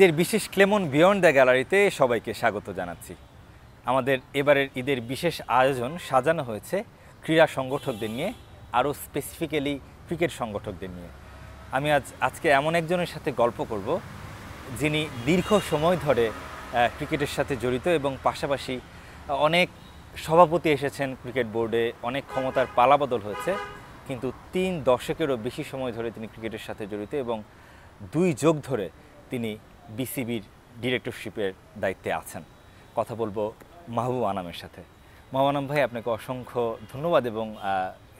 ঈদের বিশেষ Clemon beyond the গ্যালারিতে সবাইকে স্বাগত জানাচ্ছি। আমাদের এবারের ঈদের বিশেষ আয়োজন সাজানো হয়েছে ক্রীড়া সংগঠকদের নিয়ে, আরও স্পেসিফিক্যালি ক্রিকেট সংগঠকদের নিয়ে। আমি আজকে এমন একজনের সাথে গল্প করব যিনি দীর্ঘ সময় ধরে ক্রিকেটের সাথে জড়িত এবং পাশাপাশি অনেক সভাপতি এসেছেন ক্রিকেট বোর্ডে, অনেক ক্ষমতার পালাবদল হয়েছে, কিন্তু 3 দশকেরও বেশি সময় ধরে তিনি ক্রিকেটের সাথে জড়িত এবং 2 যুগ ধরে তিনি বিসিবির ডিরেক্টরশিপের দায়িত্বে আছেন। কথা বলবো মাহবুব আনামের সাথে। মাহবুব আনাম ভাই, আপনাকে অসংখ্য ধন্যবাদ এবং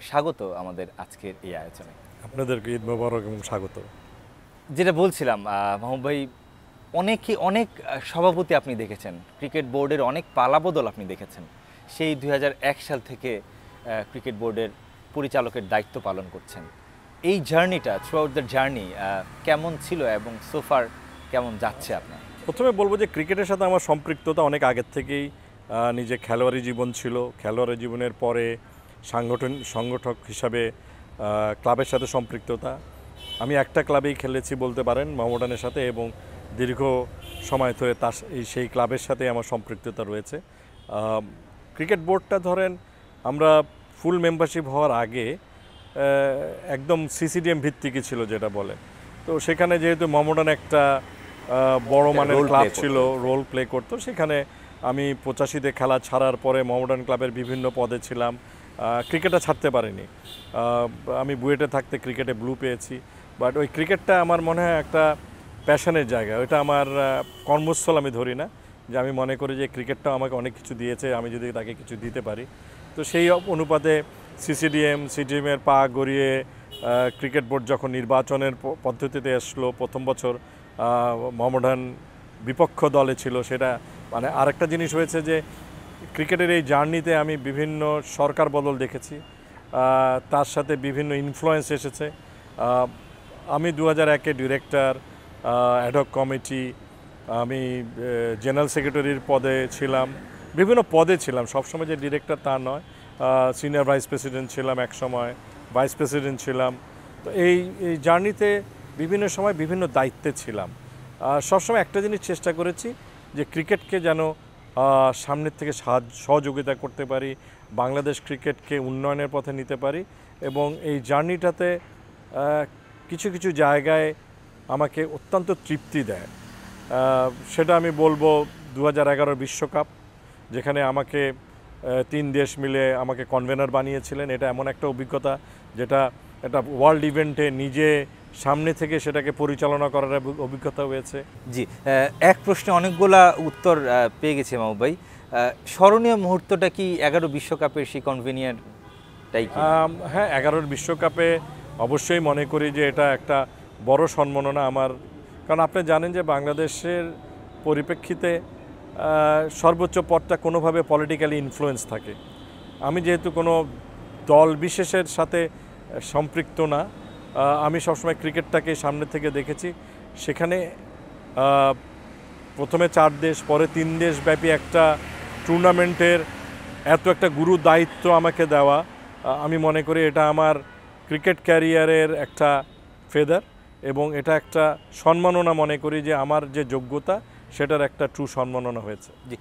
স্বাগত আমাদের আজকের এই আয়োজনে। আপনাদেরকে ঈদ মোবারক এবং স্বাগত। যেটা বলছিলাম, মাহবুব ভাই, অনেক সভাপতি আপনি দেখেছেন, ক্রিকেট বোর্ডের অনেক পালাবদল আপনি দেখেছেন। সেই 2001 সাল থেকে ক্রিকেট বোর্ডের পরিচালকের দায়িত্ব পালন করছেন। এই জার্নিটা, থ্রু আউট দ্য জার্নি কেমন ছিল এবং সোফার কেমন যাচ্ছে আপনার? প্রথমে বলবো যে ক্রিকেটের সাথে আমার সম্পৃক্ততা অনেক আগের থেকেই। নিজে খেলোয়াড়ি জীবন ছিল, খেলোয়াড়ি জীবনের পরে সংগঠক হিসাবে ক্লাবের সাথে সম্পৃক্ততা। আমি একটা ক্লাবেই খেলেছি বলতে পারেন, মোহামেডানের সাথে, এবং দীর্ঘ সময় ধরে সেই ক্লাবের সাথে আমার সম্পৃক্ততা রয়েছে। ক্রিকেট বোর্ডটা ধরেন আমরা ফুল মেম্বারশিপ হওয়ার আগে একদম সিসিডিএম ভিত্তিকই ছিল যেটা বলে। তো সেখানে যেহেতু মোহামেডান একটা বড় মানের ক্লাব ছিল, রোল প্লে করতো, সেখানে আমি 85-তে খেলা ছাড়ার পরে মোহামেডান ক্লাবের বিভিন্ন পদে ছিলাম। ক্রিকেটটা ছাড়তে পারিনি। আমি বুয়েটে থাকতে ক্রিকেটে ব্লু পেয়েছি, বাট ওই ক্রিকেটটা আমার মনে হয় একটা প্যাশনের জায়গা। ওইটা আমার কর্মস্থল আমি ধরি না, যে আমি মনে করি যে ক্রিকেটটাও আমাকে অনেক কিছু দিয়েছে, আমি যদি তাকে কিছু দিতে পারি। তো সেই অনুপাতে সিডিএমের পা গড়িয়ে ক্রিকেট বোর্ড যখন নির্বাচনের পদ্ধতিতে আসলো, প্রথম বছর মোহামেডান বিপক্ষ দলে ছিল। সেটা মানে আরেকটা জিনিস হয়েছে যে ক্রিকেটের এই জার্নিতে আমি বিভিন্ন সরকার বদল দেখেছি, তার সাথে বিভিন্ন ইনফ্লুয়েন্স এসেছে। আমি 2001-এ ডিরেক্টর, অ্যাডহক কমিটি, আমি জেনারেল সেক্রেটারির পদে ছিলাম, বিভিন্ন পদে ছিলাম, সবসময় যে ডিরেক্টর তা নয়। সিনিয়র ভাইস প্রেসিডেন্ট ছিলাম, এক সময় ভাইস প্রেসিডেন্ট ছিলাম। তো এই জার্নিতে বিভিন্ন সময় বিভিন্ন দায়িত্বে ছিলাম। সবসময় একটা জিনিস চেষ্টা করেছি যে ক্রিকেটকে যেন সামনের থেকে সহযোগিতা করতে পারি, বাংলাদেশ ক্রিকেটকে উন্নয়নের পথে নিতে পারি। এবং এই জার্নিটাতে কিছু কিছু জায়গায় আমাকে অত্যন্ত তৃপ্তি দেয়। সেটা আমি বলবো 2011 বিশ্বকাপ, যেখানে আমাকে 3 দেশ মিলে আমাকে কনভেনার বানিয়েছিলেন। এটা এমন একটা অভিজ্ঞতা যেটা একটা ওয়ার্ল্ড ইভেন্টে নিজে সামনে থেকে সেটাকে পরিচালনা করার অভিজ্ঞতা হয়েছে। জি, এক প্রশ্নে অনেকগুলা উত্তর পেয়ে গেছি মাহবুব ভাই। স্মরণীয় মুহূর্তটা কি 11 বিশ্বকাপের সেই কনভেনিয়ারটাই? হ্যাঁ, 11 বিশ্বকাপে অবশ্যই মনে করি যে এটা একটা বড় সম্মাননা আমার। কারণ আপনি জানেন যে বাংলাদেশের পরিপ্রেক্ষিতে সর্বোচ্চ পদটা কোনোভাবে পলিটিক্যালি ইনফ্লুয়েন্স থাকে। আমি যেহেতু কোনো দল বিশেষের সাথে সম্পৃক্ত না, আমি সবসময় ক্রিকেটটাকে সামনে থেকে দেখেছি। সেখানে প্রথমে 4 দেশ, পরে 3 দেশ ব্যাপী একটা টুর্নামেন্টের এত একটা গুরু দায়িত্ব আমাকে দেওয়া, আমি মনে করি এটা আমার ক্রিকেট ক্যারিয়ারের একটা ফেদার, এবং এটা একটা সম্মাননা মনে করি যে আমার যে যোগ্যতা সেটার একটা ট্রু সম্মাননা হয়েছে। জি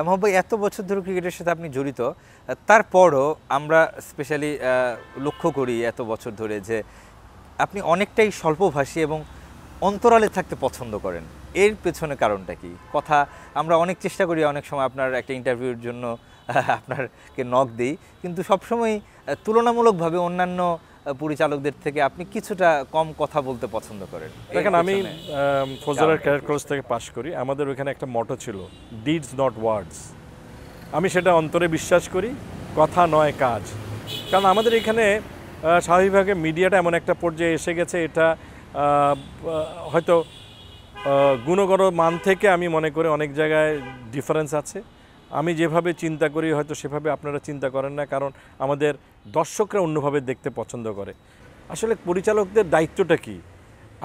মাহবুব ভাই, এত বছর ধরে ক্রিকেটের সাথে আপনি জড়িত, তারপরও আমরা স্পেশালি লক্ষ্য করি এত বছর ধরে যে আপনি অনেকটাই স্বল্পভাষী এবং অন্তরালে থাকতে পছন্দ করেন। এর পেছনে কারণটা কি? আমরা অনেক চেষ্টা করি, অনেক সময় আপনার একটা ইন্টারভিউর জন্য আপনাকে নক দিই, কিন্তু সবসময় তুলনামূলকভাবে অন্যান্য পরিচালকদের থেকে আপনি কিছুটা কম কথা বলতে পছন্দ করেন। দেখেন, আমি ফজলার ক্যারিয়ার কোর্স থেকে পাশ করি। আমাদের ওইখানে একটা মটো ছিল, ডিডস নট ওয়ার্ডস। আমি সেটা অন্তরে বিশ্বাস করি, কথা নয় কাজ। কারণ আমাদের এখানে স্বাভাবিকভাবে মিডিয়াটা এমন একটা পর্যায়ে এসে গেছে, এটা হয়তো গুণগত মান থেকে আমি মনে করি অনেক জায়গায় ডিফারেন্স আছে। আমি যেভাবে চিন্তা করি হয়তো সেভাবে আপনারা চিন্তা করেন না, কারণ আমাদের দর্শকরা অন্যভাবে দেখতে পছন্দ করে। আসলে পরিচালকদের দায়িত্বটা কি?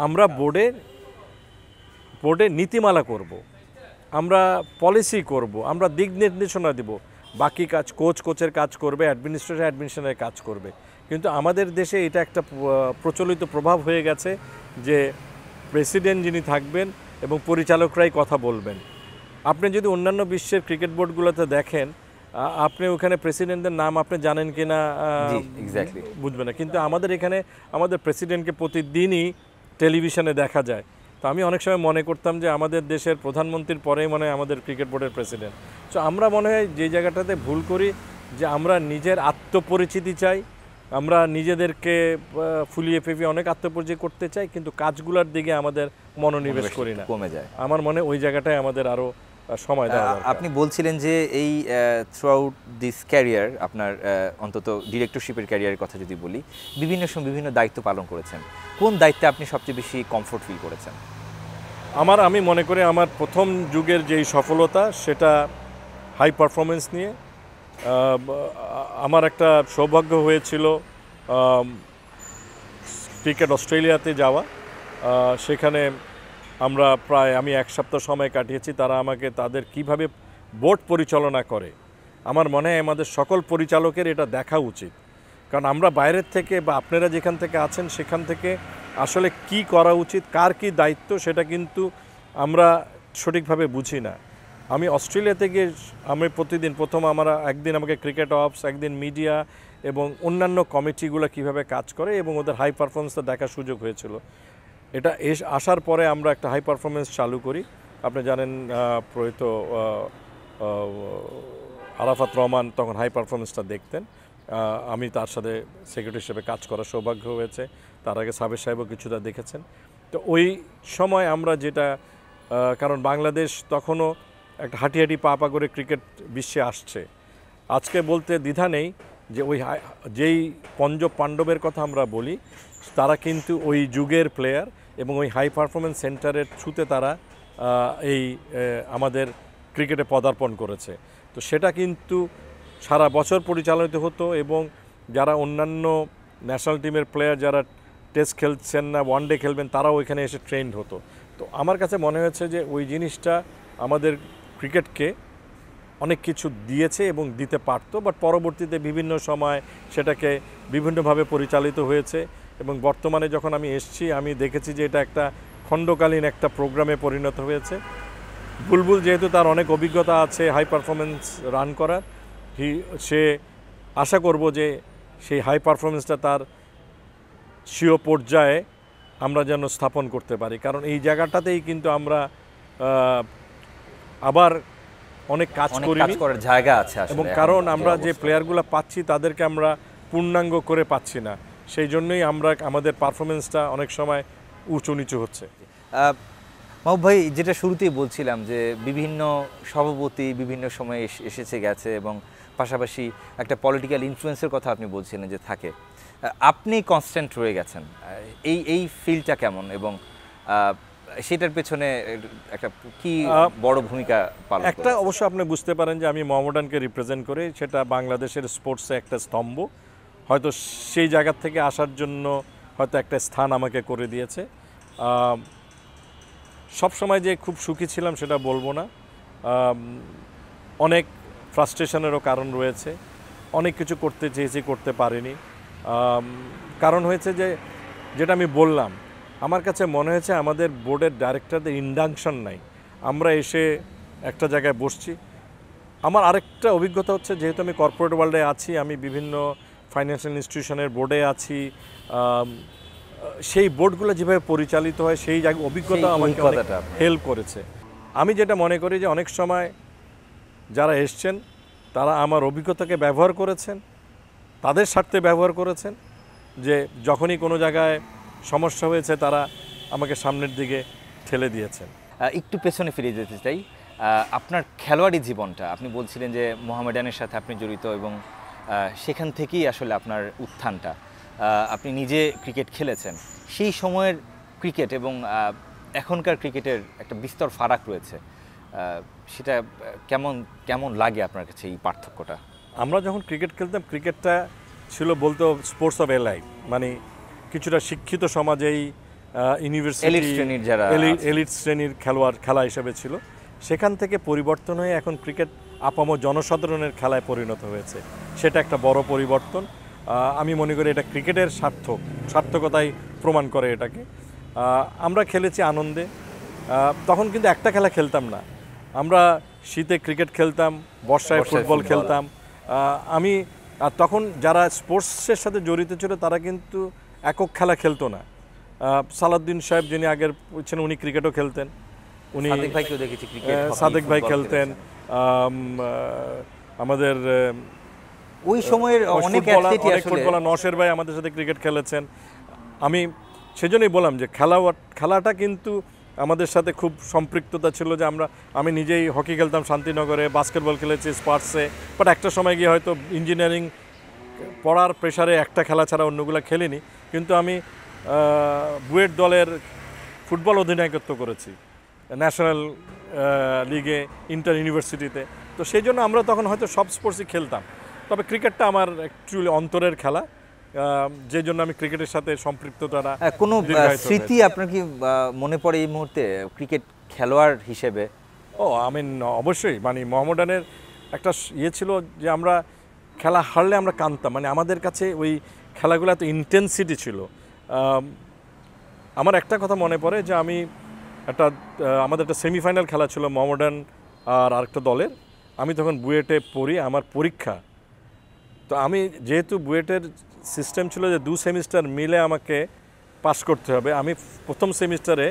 আমরা বোর্ডে নীতিমালা করব, আমরা পলিসি করব, আমরা দিক নির্দেশনা দেব, বাকি কাজ কোচের কাজ করবে, অ্যাডমিনিস্ট্রেশনের কাজ করবে। কিন্তু আমাদের দেশে এটা একটা প্রচলিত প্রভাব হয়ে গেছে যে প্রেসিডেন্ট যিনি থাকবেন এবং পরিচালকরাই কথা বলবেন। আপনি যদি অন্যান্য বিশ্বের ক্রিকেট বোর্ডগুলোতে দেখেন, আপনি ওখানে প্রেসিডেন্টদের নাম আপনি জানেন কি না জি, এক্স্যাক্টলি বুঝবেন না, কিন্তু আমাদের এখানে আমাদের প্রেসিডেন্টকে প্রতিদিনই টেলিভিশনে দেখা যায়। তো আমি অনেক সময় মনে করতাম যে আমাদের দেশের প্রধানমন্ত্রীর পরেই মনে হয় আমাদের ক্রিকেট বোর্ডের প্রেসিডেন্ট। তো আমরা মনে হয় যে জায়গাটাতে ভুল করি যে আমরা নিজের আত্মপরিচিতি চাই, আমরা নিজেদেরকে ফুলিয়ে ফেপিয়ে অনেক আত্মপরিচয় করতে চাই, কিন্তু কাজগুলোর দিকে আমাদের মনোনিবেশ করি না, কমে যায়। আমার মনে ওই জায়গাটায় আমাদের আরও সময় দেওয়া দরকার। আপনি বলছিলেন যে এই থ্রু আউট দিস ক্যারিয়ার আপনার অন্তত ডিরেক্টরশিপের ক্যারিয়ারের কথা যদি বলি, বিভিন্ন সময় বিভিন্ন দায়িত্ব পালন করেছেন। কোন দায়িত্বে আপনি সবচেয়ে বেশি কমফোর্ট ফিল করেছেন? আমি মনে করি আমার প্রথম যুগের যেই সফলতা সেটা হাই পারফরমেন্স নিয়ে। আমার একটা সৌভাগ্য হয়েছিল ক্রিকেট অস্ট্রেলিয়াতে যাওয়া। সেখানে আমরা আমি 1 সপ্তাহ সময় কাটিয়েছি। তারা আমাকে তাদের কিভাবে বোর্ড পরিচালনা করে, আমার মনে হয় আমাদের সকল পরিচালকের এটা দেখা উচিত। কারণ আমরা বাইরের থেকে বা আপনারা যেখান থেকে আছেন সেখান থেকে আসলে কি করা উচিত, কার কী দায়িত্ব, সেটা কিন্তু আমরা সঠিকভাবে বুঝি না। আমি অস্ট্রেলিয়াতে গিয়ে আমি প্রথম একদিন আমাকে ক্রিকেট অপস, একদিন মিডিয়া এবং অন্যান্য কমিটিগুলো কিভাবে কাজ করে এবং ওদের হাই পারফরমেন্সটা দেখার সুযোগ হয়েছিল। এটা আসার পরে আমরা একটা হাই পারফরমেন্স চালু করি। আপনি জানেন প্রয়াত আরাফাত রহমান তখন হাই পারফরমেন্সটা দেখতেন। আমি তার সাথে সেক্রেটারি হিসেবে কাজ করার সৌভাগ্য হয়েছে। তার আগে সাবের সাহেবও কিছুটা দেখেছেন। তো ওই সময় আমরা যেটা, কারণ বাংলাদেশ তখনও একটা হাঁটি পা করে ক্রিকেট বিশ্বে আসছে। আজকে বলতে দ্বিধা নেই যে যেই পাণ্ডবের কথা আমরা বলি, তারা কিন্তু ওই যুগের প্লেয়ার এবং ওই হাই পারফরমেন্স সেন্টারের থ্রুতে তারা আমাদের ক্রিকেটে পদার্পণ করেছে। তো সেটা কিন্তু সারা বছর পরিচালিত হতো এবং যারা অন্যান্য ন্যাশনাল টিমের প্লেয়ার যারা টেস্ট খেলছেন না, ওয়ান ডে খেলবেন, তারাও ওইখানে এসে ট্রেন্ড হতো। তো আমার কাছে মনে হয়েছে যে ওই জিনিসটা আমাদের ক্রিকেটকে অনেক কিছু দিয়েছে এবং দিতে পারতো, বাট পরবর্তীতে বিভিন্ন সময় সেটাকে বিভিন্নভাবে পরিচালিত হয়েছে। এবং বর্তমানে যখন আমি এসেছি আমি দেখেছি যে এটা একটা খণ্ডকালীন একটা প্রোগ্রামে পরিণত হয়েছে। বুলবুল যেহেতু তার অনেক অভিজ্ঞতা আছে হাই পারফরমেন্স রান করার, সে আশা করব যে সেই হাই পারফরমেন্সটা তার স্বীয় পর্যায়ে আমরা যেন স্থাপন করতে পারি। কারণ এই জায়গাটাতেই কিন্তু আমরা আবার অনেক কাজ করার জায়গা আছে এবং কারণ আমরা যে প্লেয়ারগুলো পাচ্ছি তাদেরকে আমরা পূর্ণাঙ্গ করে পাচ্ছি না, সেই জন্যই আমাদের পারফরমেন্সটা অনেক সময় উঁচু নিচু হচ্ছে। মাহবুব ভাই, যেটা শুরুতেই বলছিলাম যে বিভিন্ন সভাপতি বিভিন্ন সময় এসেছে গেছে এবং পাশাপাশি একটা পলিটিক্যাল ইনফ্লুয়েন্সের কথা আপনি বলছিলেন যে থাকে, আপনি কনস্ট্যান্ট রয়ে গেছেন। এই ফিল্ডটা কেমন এবং সেটার পেছনে একটা কি বড় ভূমিকা পালন? একটা অবশ্য আপনি বুঝতে পারেন যে আমি মোহামেডানকে রিপ্রেজেন্ট করি, সেটা বাংলাদেশের স্পোর্টসে একটা স্তম্ভ। হয়তো সেই জায়গা থেকে আসার জন্য হয়তো একটা স্থান আমাকে করে দিয়েছে। সব সময় যে খুব সুখী ছিলাম সেটা বলবো না, অনেক ফ্রাস্ট্রেশনেরও কারণ রয়েছে, অনেক কিছু করতে চেয়েছি করতে পারিনি। কারণ হয়েছে যে যেটা আমি বললাম, আমার কাছে মনে হয়েছে আমাদের বোর্ডের ডাইরেক্টরদের ইন্ডাকশন নাই। আমরা এসে একটা জায়গায় বসছি। আমার আরেকটা অভিজ্ঞতা হচ্ছে, যেহেতু আমি কর্পোরেট ওয়ার্ল্ডে আছি, আমি বিভিন্ন ফাইন্যান্সিয়াল ইনস্টিটিউশনের বোর্ডে আছি, সেই বোর্ডগুলো যেভাবে পরিচালিত হয় সেই অভিজ্ঞতা আমাকে হেল্প করেছে। আমি যেটা মনে করি যে অনেক সময় যারা এসছেন তারা আমার অভিজ্ঞতাকে ব্যবহার করেছেন, তাদের স্বার্থে ব্যবহার করেছেন, যে যখনই কোনো জায়গায় সমস্যা হয়েছে তারা আমাকে সামনের দিকে ঠেলে দিয়েছেন। একটু পেছনে ফিরে যেতে চাই। আপনার খেলোয়াড়ি জীবনটা, আপনি বলছিলেন যে মোহামেডানের সাথে আপনি জড়িত এবং সেখান থেকেই আসলে আপনার উত্থানটা। আপনি নিজে ক্রিকেট খেলেছেন, সেই সময়ের ক্রিকেট এবং এখনকার ক্রিকেটের একটা বিস্তর ফারাক রয়েছে। সেটা কেমন লাগে আপনার কাছে এই পার্থক্যটা? আমরা যখন ক্রিকেট খেলতাম, ক্রিকেটটা ছিল বলতো স্পোর্টস অফ এ লাইফ, মানে কিছুটা শিক্ষিত সমাজেই ইউনিভার্সিটি এলিট শ্রেণীর খেলা হিসেবে ছিল। সেখান থেকে পরিবর্তন হয়ে এখন ক্রিকেট আপামর জনসাধারণের খেলায় পরিণত হয়েছে। সেটা একটা বড় পরিবর্তন। আমি মনে করি এটা ক্রিকেটের সার্থকতাই প্রমাণ করে এটাকে। আমরা খেলেছি আনন্দে, তখন কিন্তু একটা খেলা খেলতাম না, আমরা শীতে ক্রিকেট খেলতাম, বর্ষায় ফুটবল খেলতাম। আমি আর তখন যারা স্পোর্টসের সাথে জড়িত ছিল তারা কিন্তু একক খেলা খেলতো না। সালাউদ্দিন সাহেব যিনি আগের ছিলেন উনি ক্রিকেটও খেলতেন, উনি সাদেক ভাই খেলতেন, আমাদের ওই সময়ের অনেক ফুটবলার নওশের ভাই আমাদের সাথে ক্রিকেট খেলেছেন। আমি সেজন্যই বললাম যে খেলাটা কিন্তু আমাদের সাথে খুব সম্পৃক্ততা ছিল, যে আমি নিজেই হকি খেলতাম শান্তিনগরে, বাস্কেটবল খেলেছি স্পার্টসে, বাট একটা সময় গিয়ে হয়তো ইঞ্জিনিয়ারিং পড়ার প্রেশারে একটা খেলা ছাড়া অন্যগুলো খেলিনি। কিন্তু আমি বুয়েট দলের ফুটবল অধিনায়কত্ব করেছি ন্যাশনাল লিগে, ইন্টার ইউনিভার্সিটিতে। তো সেই জন্য আমরা তখন হয়তো সব স্পোর্টসই খেলতাম, তবে ক্রিকেটটা আমার অ্যাকচুয়ালি অন্তরের খেলা, যে জন্য আমি ক্রিকেটের সাথে সম্পৃক্ততা। কোনো স্মৃতি আপনার কি মনে পড়ে এই মুহূর্তে ক্রিকেট খেলোয়াড় হিসেবে? অবশ্যই, মানে মোহামেডানের একটা ছিল যে আমরা খেলা হারলে আমরা কাঁদতাম, মানে আমাদের কাছে ওই খেলাগুলো এত ইন্টেন্সিটি ছিল। আমার একটা কথা মনে পড়ে যে আমাদের একটা সেমিফাইনাল খেলা ছিল মোহামেডান আর আরেকটা দলের, আমি তখন বুয়েটে পড়ি, আমার পরীক্ষা। তো আমি যেহেতু বুয়েটের সিস্টেম ছিল যে 2 সেমিস্টার মিলে আমাকে পাস করতে হবে, আমি প্রথম সেমিস্টারে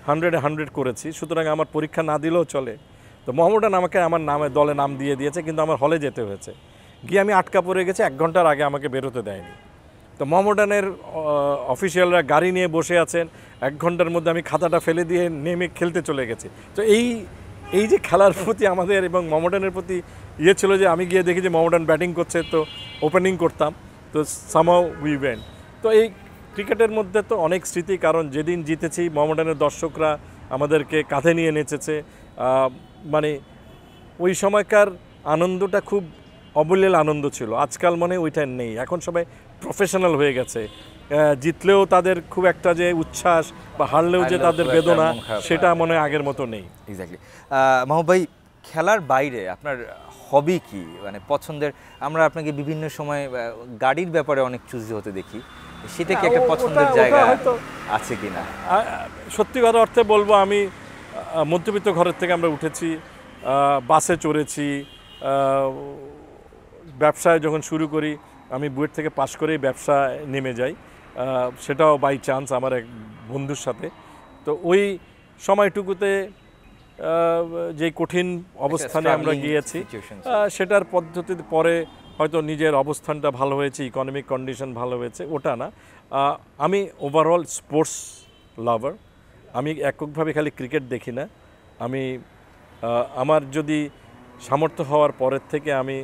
100-এ 100 করেছি, সুতরাং আমার পরীক্ষা না দিলেও চলে। তো মোহামেডান আমাকে আমার দলে নাম দিয়ে দিয়েছে, কিন্তু আমার হলে যেতে হয়েছে, গিয়ে আমি আটকা পড়ে গেছি, 1 ঘন্টার আগে আমাকে বেরোতে দেয়নি। তো মোহামেডানের অফিসিয়ালরা গাড়ি নিয়ে বসে আছেন, 1 ঘন্টার মধ্যে আমি খাতাটা ফেলে দিয়ে নেমে খেলতে চলে গেছি। তো এই যে খেলার প্রতি আমাদের এবং মোহামেডানের প্রতি ছিল যে আমি গিয়ে দেখি যে মোহামেডান ব্যাটিং করছে, তো ওপেনিং করতাম, তো সামহাউ উই ওয়েন। তো এই ক্রিকেটের মধ্যে তো অনেক স্মৃতি, কারণ যেদিন জিতেছি মোহামেডানের দর্শকরা আমাদেরকে কাঁধে নিয়ে নেচেছে, মানে ওই সময়কার আনন্দটা খুব অবলীল আনন্দ ছিল। আজকাল মনে ওইটা নেই, এখন সবাই প্রফেশনাল হয়ে গেছে, জিতলেও তাদের খুব একটা যে উচ্ছ্বাস বা হারলেও যে তাদের বেদনা, সেটা মনে আগের মতো নেই। এক্স্যাক্টলি। মাহবুব ভাই, খেলার বাইরে আপনার হবি কি, মানে পছন্দের? আমরা আপনাকে বিভিন্ন সময় গাড়ির ব্যাপারে অনেক চুজি হতে দেখি, সেটা কি একটা পছন্দের জায়গা আছে কিনা? সত্যিকার অর্থে বলবো, আমি মধ্যবিত্ত ঘরের থেকে আমরা উঠেছি, বাসে চড়েছি, ব্যবসায় যখন শুরু করি আমি বুয়েট থেকে পাশ করেই ব্যবসায় নেমে যাই, সেটাও বাই চান্স আমার এক বন্ধুর সাথে। তো ওই সময়টুকুতে যে কঠিন অবস্থানে আমরা গিয়েছি, সেটার পদ্ধতিতে পরে হয়তো নিজের অবস্থানটা ভালো হয়েছে, ইকোনমিক কন্ডিশন ভালো হয়েছে, ওটা না। আমি ওভারঅল স্পোর্টস লাভার। আমি এককভাবে খালি ক্রিকেট দেখি না, আমি আমার যদি সামর্থ্য হওয়ার পরের থেকে আমি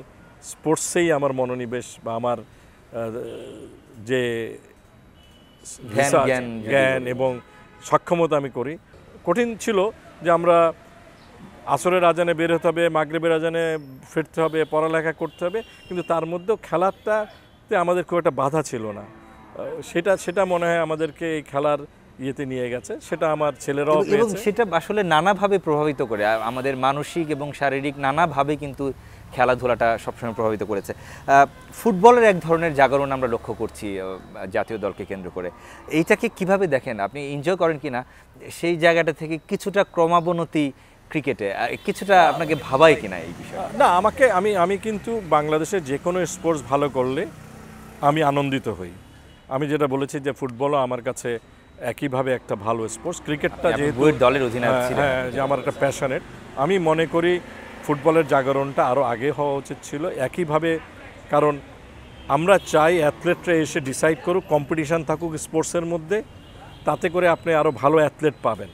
স্পোর্টসেই আমার মনোনিবেশ বা আমার যে জ্ঞান এবং সক্ষমতা আমি করি। কঠিন ছিল যে আমরা আসরের আজানে বের হতে হবে, মাগরিবের আজানে ফিরতে হবে, পড়ালেখা করতে হবে, কিন্তু তার মধ্যেও খেলাটাতে আমাদের খুব একটা বাধা ছিল না। সেটা মনে হয় আমাদেরকে এই খেলার ইয়েতে নিয়ে গেছে, সেটা আমার ছেলেরাও পেয়েছে, এবং সেটা আসলে নানাভাবে প্রভাবিত করে আমাদের মানসিক এবং শারীরিক নানাভাবে, কিন্তু খেলাধুলাটা সবসময় প্রভাবিত করেছে। ফুটবলের এক ধরনের জাগরণ আমরা লক্ষ্য করছি জাতীয় দলকে কেন্দ্র করে, এইটাকে কিভাবে দেখেন আপনি? এনজয় করেন কিনা সেই জায়গাটা থেকে কিছুটা ক্রমাবনতি ক্রিকেটে, কিছুটা আপনাকে ভাবায় কিনা এই বিষয়ে? না, আমি কিন্তু বাংলাদেশের যে কোনো স্পোর্টস ভালো করলে আমি আনন্দিত হই। আমি যেটা বলেছি যে ফুটবলও আমার কাছে একইভাবে একটা ভালো স্পোর্টস, ক্রিকেটটা যেহেতু দলের অধিনায়ক ছিলেন, যে আমার একটা প্যাশনেট, আমি মনে করি ফুটবলের জাগরণটা আরও আগে হওয়া উচিত ছিল একইভাবে। কারণ আমরা চাই অ্যাথলেটরা এসে ডিসাইড করুক, কম্পিটিশান থাকুক স্পোর্টসের মধ্যে, তাতে করে আপনি আরও ভালো অ্যাথলেট পাবেন।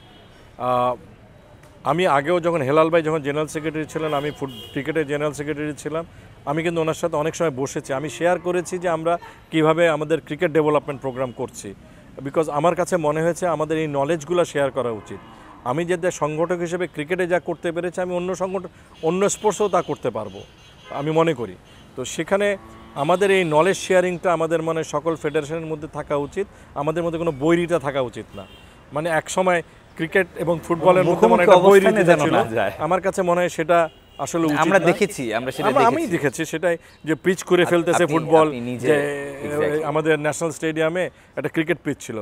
আমি আগেও যখন হেলাল ভাই যখন জেনারেল সেক্রেটারি ছিলেন, আমি ক্রিকেটের জেনারেল সেক্রেটারি ছিলাম, আমি কিন্তু ওনার সাথে অনেক সময় বসেছি, আমি শেয়ার করেছি যে আমরা কিভাবে আমাদের ক্রিকেট ডেভেলপমেন্ট প্রোগ্রাম করছি, বিকজ আমার কাছে মনে হয়েছে আমাদের এই নলেজগুলো শেয়ার করা উচিত। আমি যে সংগঠক হিসেবে ক্রিকেটে যা করতে পেরেছি, আমি অন্য স্পোর্টসেও তা করতে পারবো আমি মনে করি। তো সেখানে আমাদের এই নলেজ শেয়ারিংটা আমাদের মানে সকল ফেডারেশনের মধ্যে থাকা উচিত, আমাদের মধ্যে কোনো বৈরিতা থাকা উচিত না। মানে এক সময় ক্রিকেট এবং ফুটবলের মধ্যে মনে একটা বৈরিতা ছিল, আমার কাছে মনে হয় সেটা আসলে আমরা দেখেছি, আমি দেখেছি সেটাই, যে পিচ করে ফেলতেছে ফুটবল, যে আমাদের ন্যাশনাল স্টেডিয়ামে একটা ক্রিকেট পিচ ছিল,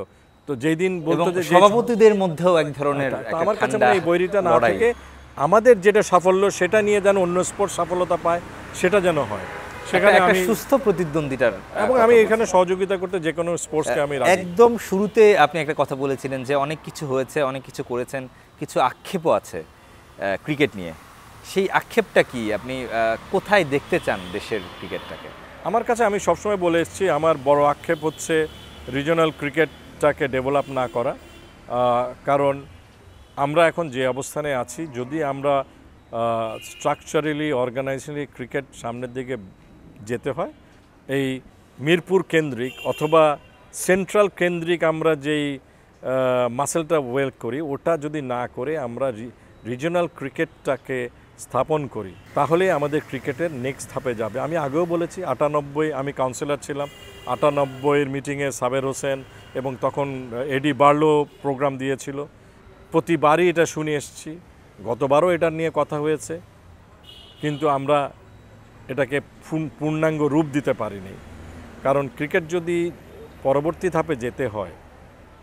তো যেই দিন বলতো যে সভাপতিদের মধ্যেও এক ধরনের তো আমার কাছে এই বৈরিটা না থেকে আমাদের যেটা সাফল্য সেটা নিয়ে যেন অন্য স্পোর্টস সফলতা পায় সেটা যেন হয়, সেখানে একটা আমি সুস্থ প্রতিদ্বন্দ্বিতার এবং আমি এখানে সহযোগিতা করতে যে কোনো স্পোর্টসকে আমি রাজি। একদম শুরুতে আপনি একটা কথা বলেছিলেন যে অনেক কিছু হয়েছে, অনেক কিছু করেছেন, কিছু আক্ষেপও আছে ক্রিকেট নিয়ে। সেই আক্ষেপটা কি, আপনি কোথায় দেখতে চান দেশের ক্রিকেটটাকে? আমার কাছে আমি সবসময় বলে এসেছি আমার বড় আক্ষেপ হচ্ছে রিজিওনাল ক্রিকেটটাকে ডেভেলপ না করা। কারণ আমরা এখন যে অবস্থানে আছি, যদি আমরা স্ট্রাকচারালি অর্গানাইজেশনালি ক্রিকেট সামনের দিকে যেতে হয়, এই মিরপুর কেন্দ্রিক অথবা সেন্ট্রাল কেন্দ্রিক আমরা যেই মাসেলটা ওয়েল করি, ওটা যদি না করে আমরা রিজিওনাল ক্রিকেটটাকে স্থাপন করি, তাহলে আমাদের ক্রিকেটের নেক্সট ধাপে যাবে। আমি আগেও বলেছি 98 আমি কাউন্সিলর ছিলাম, 98 মিটিংয়ে সাবের হোসেন এবং তখন এডি বার্লো প্রোগ্রাম দিয়েছিল, প্রতিবারই এটা শুনে এসেছি, গতবারও এটা নিয়ে কথা হয়েছে, কিন্তু আমরা এটাকে পূর্ণাঙ্গ রূপ দিতে পারিনি। কারণ ক্রিকেট যদি পরবর্তী ধাপে যেতে হয়,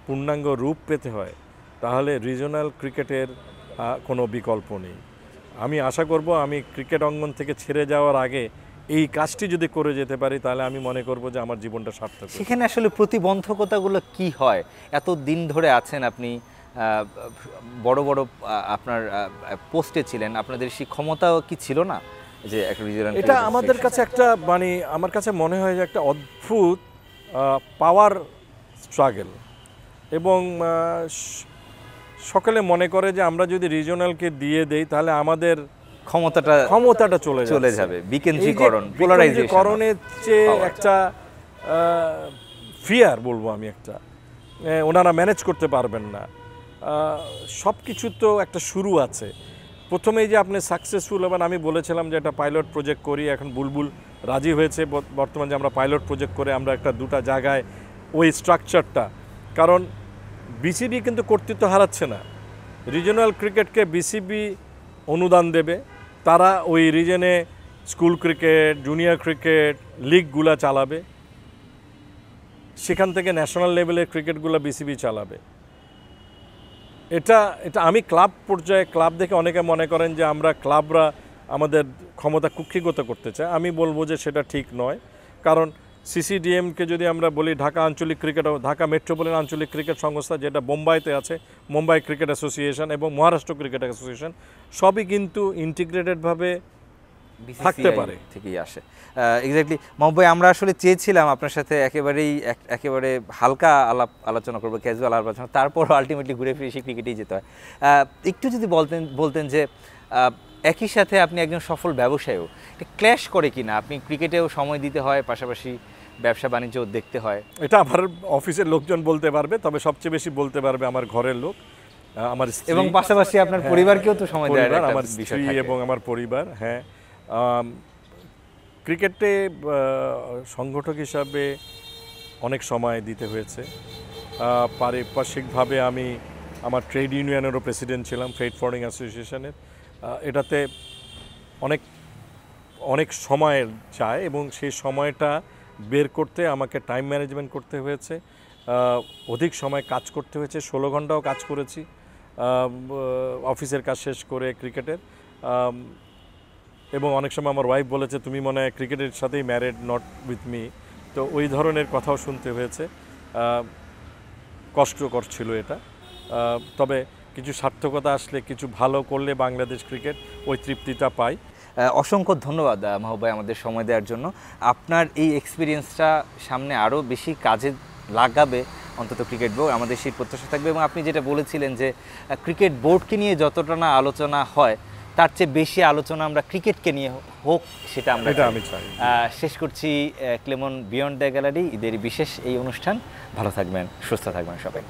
পূর্ণাঙ্গ রূপ পেতে হয়, তাহলে রিজিওনাল ক্রিকেটের কোনো বিকল্প নেই। আমি আশা করব আমি ক্রিকেট অঙ্গন থেকে ছেড়ে যাওয়ার আগে এই কাজটি যদি করে যেতে পারি, তাহলে আমি মনে করব যে আমার জীবনটা সার্থক। সেখানে আসলে প্রতিবন্ধকতাগুলো কি হয়? এত দিন ধরে আছেন আপনি, বড় বড় আপনার পোস্টে ছিলেন, আপনাদের সেই ক্ষমতাও কি ছিল না যে একটা রিজিওনাল? এটা আমাদের কাছে একটা মানে আমার কাছে মনে হয় যে একটা অদ্ভুত পাওয়ার স্ট্রাগল, এবং সকলে মনে করে যে আমরা যদি রিজিওনালকে দিয়ে দেই তাহলে আমাদের ক্ষমতাটা চলে যাবে। বিকেন্দ্রীকরণ, পোলারাইজেশনের চেয়ে একটা ফিয়ার বলবো আমি, একটা ওনারা ম্যানেজ করতে পারবেন না। সব কিছু তো একটা শুরু আছে। প্রথমেই যে আপনি সাকসেসফুল হবেন, আমি বলেছিলাম যে একটা পাইলট প্রজেক্ট করি, এখন বুলবুল রাজি হয়েছে বর্তমানে যে আমরা পাইলট প্রজেক্ট করে আমরা একটা দুটা জায়গায় ওই স্ট্রাকচারটা, কারণ বিসিবি কিন্তু কর্তৃত্ব হারাচ্ছে না, রিজিওনাল ক্রিকেটকে বিসিবি অনুদান দেবে, তারা ওই রিজনে স্কুল ক্রিকেট, জুনিয়র ক্রিকেট লিগগুলা চালাবে, সেখান থেকে ন্যাশনাল লেভেলের ক্রিকেটগুলো বিসিবি চালাবে। এটা আমি ক্লাব পর্যায়ে, ক্লাব দেখে অনেকে মনে করেন যে আমরা ক্লাবরা আমাদের ক্ষমতা কুক্ষিগত করতে চায়। আমি বলবো যে সেটা ঠিক নয়, কারণ সিসিডিএমকে যদি আমরা বলি, ঢাকা আঞ্চলিক ক্রিকেট, ঢাকা মেট্রোপলিটন আঞ্চলিক ক্রিকেট সংস্থা যেটা বোম্বাইতে আছে, মুম্বাই ক্রিকেট অ্যাসোসিয়েশন এবং মহারাষ্ট্র ক্রিকেট অ্যাসোসিয়েশন, সবই কিন্তু ইন্টিগ্রেটেডভাবে থাকতে পারে, ঠিকই আসে। এক্স্যাক্টলি মাহবুব ভাই, আমরা আসলে চেয়েছিলাম আপনার সাথে একেবারে হালকা আলোচনা করবো, ক্যাজুয়াল আলোচনা, তারপরও আলটিমেটলি ঘুরে ফিরে সেই ক্রিকেটেই যেতে হয়। একটু যদি বলতেন যে একই সাথে আপনি একজন সফল ব্যবসায়ীও, এটা ক্ল্যাশ করে কিনা? আপনি ক্রিকেটেও সময় দিতে হয়, পাশাপাশি ব্যবসা বাণিজ্যও দেখতে হয়। এটা আমার অফিসের লোকজন বলতে পারবে, তবে সবচেয়ে বেশি বলতে পারবে আমার ঘরের লোক, আমার স্ত্রী, এবং পাশাপাশি আপনার পরিবারকেও তো সময় দেওয়ার একটা আমার বিষয় স্ত্রী থাকে। এবং আমার পরিবার। হ্যাঁ, ক্রিকেটে সংগঠক হিসাবে অনেক সময় দিতে হয়েছে। পারিপার্শ্বিকভাবে আমি আমার ট্রেড ইউনিয়নেরও প্রেসিডেন্ট ছিলাম, ফ্রেড ফরওয়ার্ডিং অ্যাসোসিয়েশনের। এটাতে অনেক সময় চায় এবং সেই সময়টা বের করতে আমাকে টাইম ম্যানেজমেন্ট করতে হয়েছে, অধিক সময় কাজ করতে হয়েছে, 16 ঘন্টাও কাজ করেছি অফিসের কাজ শেষ করে ক্রিকেটের। এবং অনেক সময় আমার ওয়াইফ বলেছে, তুমি মনে হয় ক্রিকেটের সাথেই ম্যারিড, নট উইথ মি। তো ওই ধরনের কথাও শুনতে হয়েছে, কষ্টকর ছিল এটা। তবে কিছু সার্থকতা আসলে, কিছু ভালো করলে বাংলাদেশ ক্রিকেট ওই তৃপ্তিটা পায়। অসংখ্য ধন্যবাদ মাহবুব ভাই আমাদের সময় দেওয়ার জন্য। আপনার এই এক্সপিরিয়েন্সটা সামনে আরও বেশি কাজে লাগাবে অন্তত ক্রিকেট বোর্ড, আমাদের সেই প্রত্যাশা থাকবে। এবং আপনি যেটা বলেছিলেন যে ক্রিকেট বোর্ডকে নিয়ে যতটা না আলোচনা হয়, তার চেয়ে বেশি আলোচনা আমরা ক্রিকেটকে নিয়ে হোক, সেটা আমি চাই। শেষ করছি ক্লেমন বিয়ন্ড দ্য গ্যালারি ঈদের বিশেষ এই অনুষ্ঠান। ভালো থাকবেন, সুস্থ থাকবেন সবাই।